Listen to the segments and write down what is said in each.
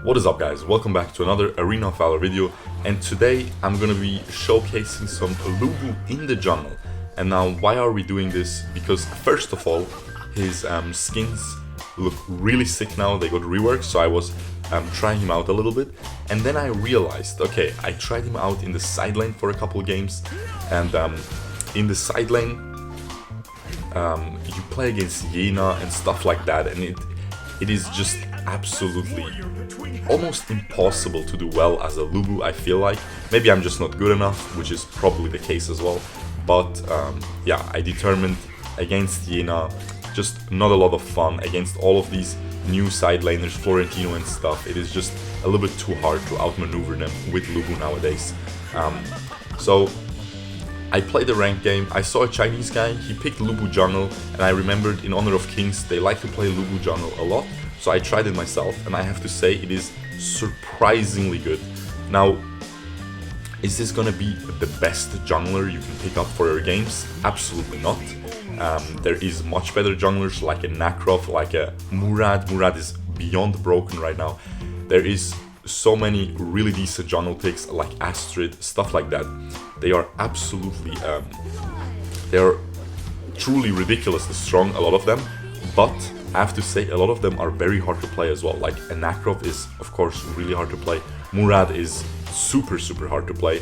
What is up, guys? Welcome back to another Arena of Valor video, and today I'm gonna be showcasing some Lubu in the jungle. And now, why are we doing this? Because first of all, his skins look really sick now. They got reworked, so I was trying him out a little bit, and then I realized, okay, I tried him out in the side lane for a couple games, and in the side lane you play against Yena and stuff like that, and it is just absolutely almost impossible to do well as a Lubu, I feel like. Maybe I'm just not good enough, which is probably the case as well, but yeah, I determined against Yena, just not a lot of fun against all of these new side laners, Florentino and stuff. It is just a little bit too hard to outmaneuver them with Lubu nowadays. So I played a ranked game. I saw a Chinese guy, he picked Lubu jungle, and I remembered in Honor of Kings they like to play Lubu jungle a lot, so I tried it myself, and I have to say it is surprisingly good. Now, is this gonna be the best jungler you can pick up for your games? Absolutely not. There is much better junglers like a Nakrov, like a Murad. Murad is beyond broken right now. There is so many really decent jungle picks like Astrid, stuff like that. They are absolutely, they are truly ridiculously strong, a lot of them, but I have to say a lot of them are very hard to play as well. Like a Nakrov is of course really hard to play. Murad is super hard to play.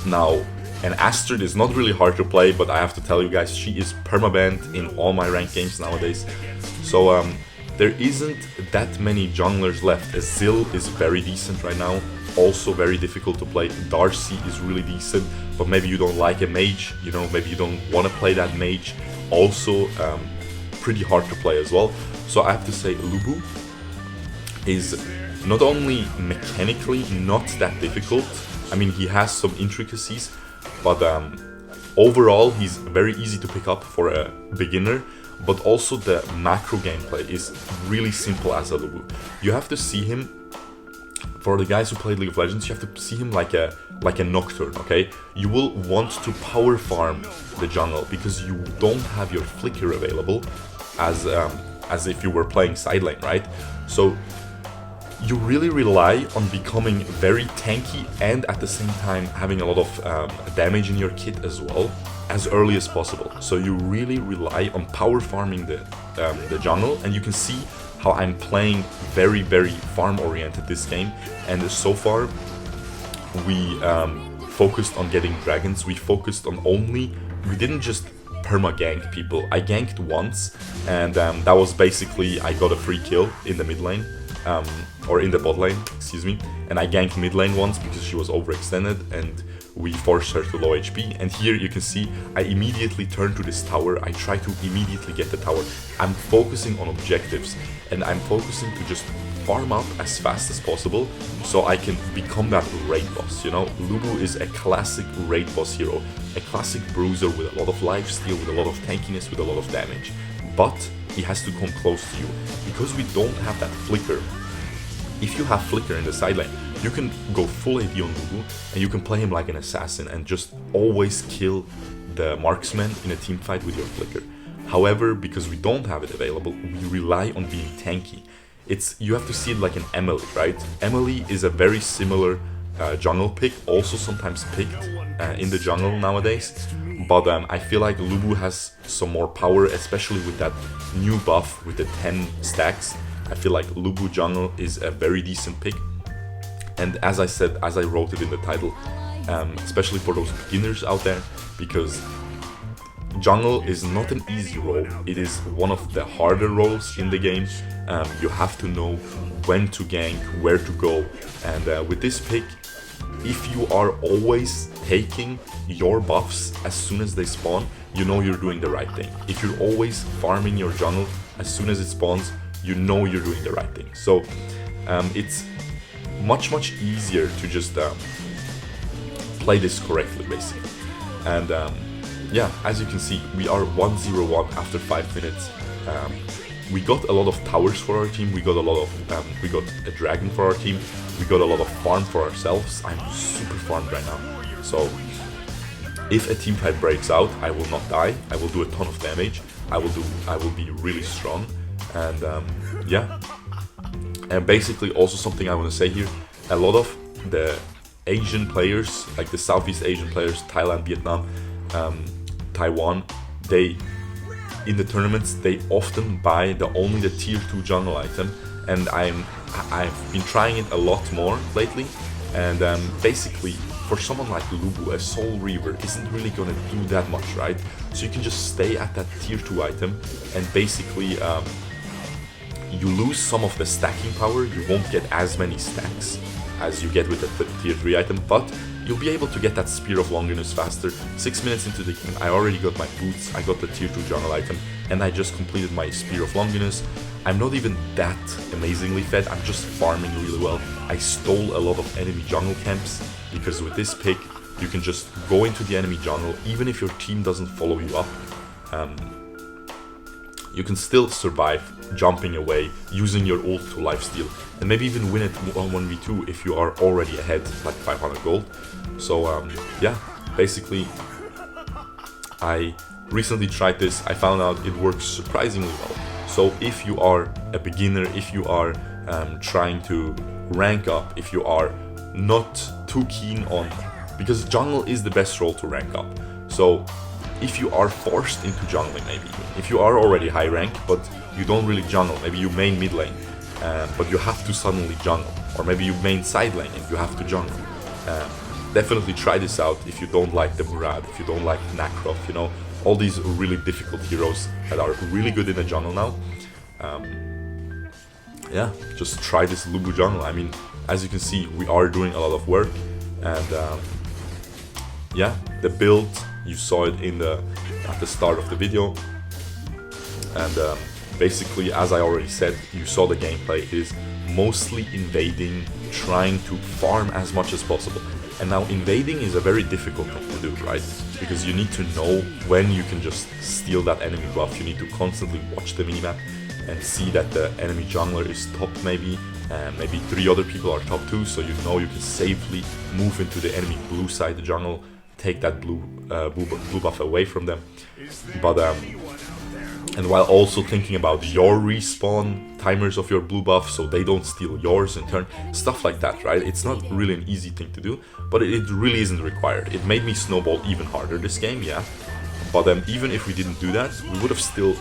Now, and Astrid is not really hard to play, but I have to tell you guys, she is permabanned in all my ranked games nowadays. So there isn't that many junglers left. Azil is very decent right now, also very difficult to play. Darcy is really decent, but maybe you don't like a mage, you know, maybe you don't want to play that mage. Also pretty hard to play as well. So I have to say Lubu is not only mechanically not that difficult, I mean he has some intricacies, but overall he's very easy to pick up for a beginner. But also the macro gameplay is really simple as a Lubu. You have to see him, for the guys who play League of Legends, you have to see him like a Nocturne, okay? You will want to power farm the jungle because you don't have your flicker available as if you were playing side lane, right? So you really rely on becoming very tanky and at the same time having a lot of damage in your kit as well, as early as possible. So you really rely on power farming the jungle, and you can see how I'm playing very farm oriented this game. And so far we focused on getting dragons. We focused on we didn't just perma gank people. I ganked once, and that was basically I got a free kill in the mid lane, or in the bot lane, excuse me, and I ganked mid lane once because she was overextended and we forced her to low HP. And here you can see I immediately turn to this tower. I try to immediately get the tower. I'm focusing on objectives, and I'm focusing to just farm up as fast as possible so I can become that raid boss, you know? Lubu is a classic raid boss hero, a classic bruiser with a lot of lifesteal, with a lot of tankiness, with a lot of damage. But he has to come close to you because we don't have that flicker. If you have flicker in the side lane, you can go full AD on Lubu and you can play him like an assassin and just always kill the marksman in a team fight with your flicker. However, because we don't have it available, we rely on being tanky. You have to see it like an Emily, right? Emily is a very similar jungle pick, also sometimes picked in the jungle nowadays. But I feel like Lubu has some more power, especially with that new buff with the 10 stacks. I feel like Lubu jungle is a very decent pick. And as I said, as I wrote it in the title, especially for those beginners out there, because jungle is not an easy role. It is one of the harder roles in the game. You have to know when to gank, where to go. And with this pick, if you are always taking your buffs as soon as they spawn, you know you're doing the right thing. If you're always farming your jungle as soon as it spawns, you know you're doing the right thing. So it's much easier to just play this correctly, basically. And yeah, as you can see, we are 1-0-1 after 5 minutes. We got a lot of towers for our team. We got we got a dragon for our team. We got a lot of farm for ourselves. I'm super farmed right now. So if a team fight breaks out, I will not die. I will do a ton of damage. I will be really strong. And yeah, And basically also something I want to say here, a lot of the Asian players, like the Southeast Asian players, Thailand, Vietnam, Taiwan, they, in the tournaments, they often buy only the tier 2 jungle item, and I've been trying it a lot more lately, and basically for someone like Lubu, a Soul Reaver isn't really gonna do that much, right? So you can just stay at that tier 2 item, and basically you lose some of the stacking power. You won't get as many stacks as you get with the tier 3 item, but you'll be able to get that Spear of Longinus faster. 6 minutes into the game, I already got my boots, I got the tier 2 jungle item, and I just completed my Spear of Longinus. I'm not even that amazingly fed, I'm just farming really well. I stole a lot of enemy jungle camps, because with this pick, you can just go into the enemy jungle, even if your team doesn't follow you up. You can still survive jumping away, using your ult to lifesteal, and maybe even win it on 1v2 if you are already ahead, like 500 gold. So yeah, basically, I recently tried this, I found out it works surprisingly well. So if you are a beginner, if you are trying to rank up, if you are not too keen on, because jungle is the best role to rank up. So if you are forced into jungling, maybe if you are already high rank but you don't really jungle, maybe you main mid lane, but you have to suddenly jungle, or maybe you main side lane and you have to jungle, definitely try this out if you don't like the Murad, if you don't like Nakrov, you know, all these really difficult heroes that are really good in the jungle now. Yeah, just try this Lubu jungle. I mean, as you can see, we are doing a lot of work, and yeah, the build, you saw it at the start of the video, and basically, as I already said, you saw the gameplay. It is mostly invading, trying to farm as much as possible. And now invading is a very difficult thing to do, right? Because you need to know when you can just steal that enemy buff. You need to constantly watch the minimap and see that the enemy jungler is top maybe, and maybe 3 other people are top 2, so you know you can safely move into the enemy blue side, the jungle, take that blue buff away from them. But and while also thinking about your respawn timers of your blue buff, so they don't steal yours in turn, stuff like that, right? It's not really an easy thing to do, but it really isn't required. It made me snowball even harder this game, yeah. But even if we didn't do that, we would have still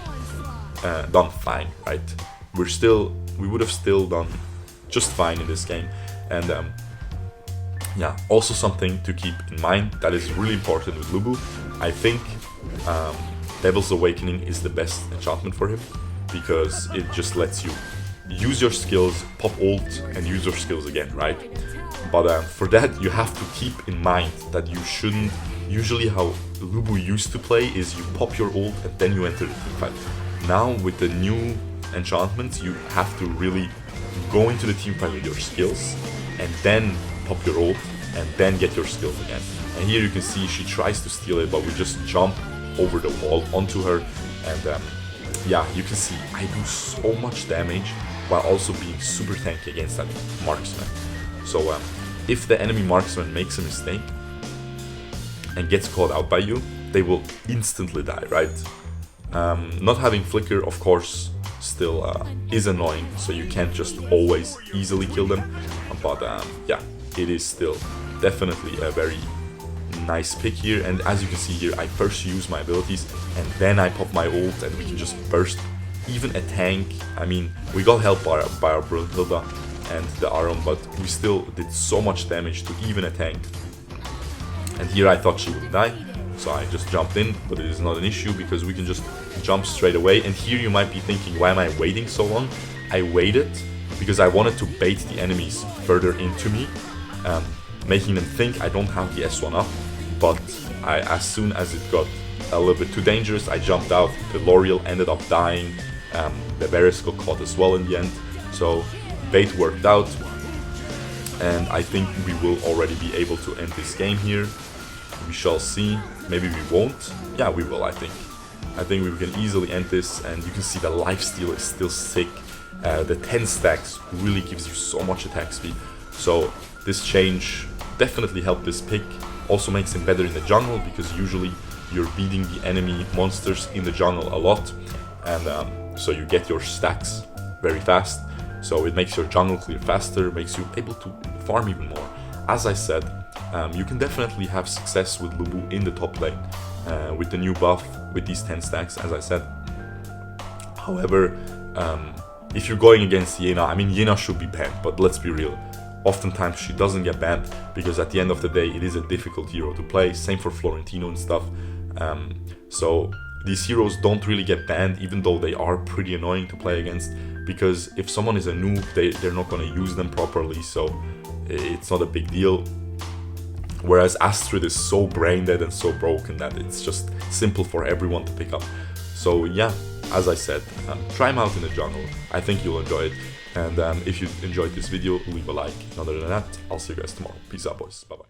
done fine, right? We would have still done just fine in this game. And yeah, also something to keep in mind that is really important with Lubu. I think Devil's Awakening is the best enchantment for him, because it just lets you use your skills, pop ult, and use your skills again, right? But for that, you have to keep in mind that you shouldn't. Usually how Lubu used to play is you pop your ult and then you enter the teamfight. Now with the new enchantments, you have to really go into the teamfight with your skills and then pop your ult and then get your skills again. And here you can see she tries to steal it, but we just jump over the wall onto her, and yeah, you can see I do so much damage while also being super tanky against that marksman. So if the enemy marksman makes a mistake and gets caught out by you, they will instantly die, right? Not having flicker, of course, still is annoying, so you can't just always easily kill them, but yeah, it is still definitely a very nice pick here. And as you can see here, I first use my abilities and then I pop my ult and we can just burst. Even a tank, I mean, we got helped by our Brunhilde and the Aron, but we still did so much damage to even a tank. And here I thought she would die, so I just jumped in, but it is not an issue because we can just jump straight away. And here you might be thinking, why am I waiting so long? I waited because I wanted to bait the enemies further into me, making them think I don't have the S1 up. But as soon as it got a little bit too dangerous, I jumped out. The L'Oreal ended up dying. The Varus got caught as well in the end. So bait worked out, and I think we will already be able to end this game here. We shall see. Maybe we won't. Yeah, we will, I think. I think we can easily end this, and you can see the lifesteal is still sick. The 10 stacks really gives you so much attack speed. So this change definitely helped this pick. Also makes him better in the jungle, because usually you're beating the enemy monsters in the jungle a lot, and so you get your stacks very fast. So it makes your jungle clear faster, makes you able to farm even more. As I said, you can definitely have success with Lubu in the top lane with the new buff, with these 10 stacks, as I said. However, if you're going against Yena, I mean, Yena should be banned, but let's be real. Oftentimes she doesn't get banned because at the end of the day, it is a difficult hero to play. Same for Florentino and stuff. So these heroes don't really get banned, even though they are pretty annoying to play against, because if someone is a noob, they're not going to use them properly, so it's not a big deal. Whereas Astrid is so brain dead and so broken that it's just simple for everyone to pick up. So yeah, as I said, try him out in the jungle. I think you'll enjoy it. And if you enjoyed this video, leave a like. And other than that, I'll see you guys tomorrow. Peace out, boys. Bye-bye.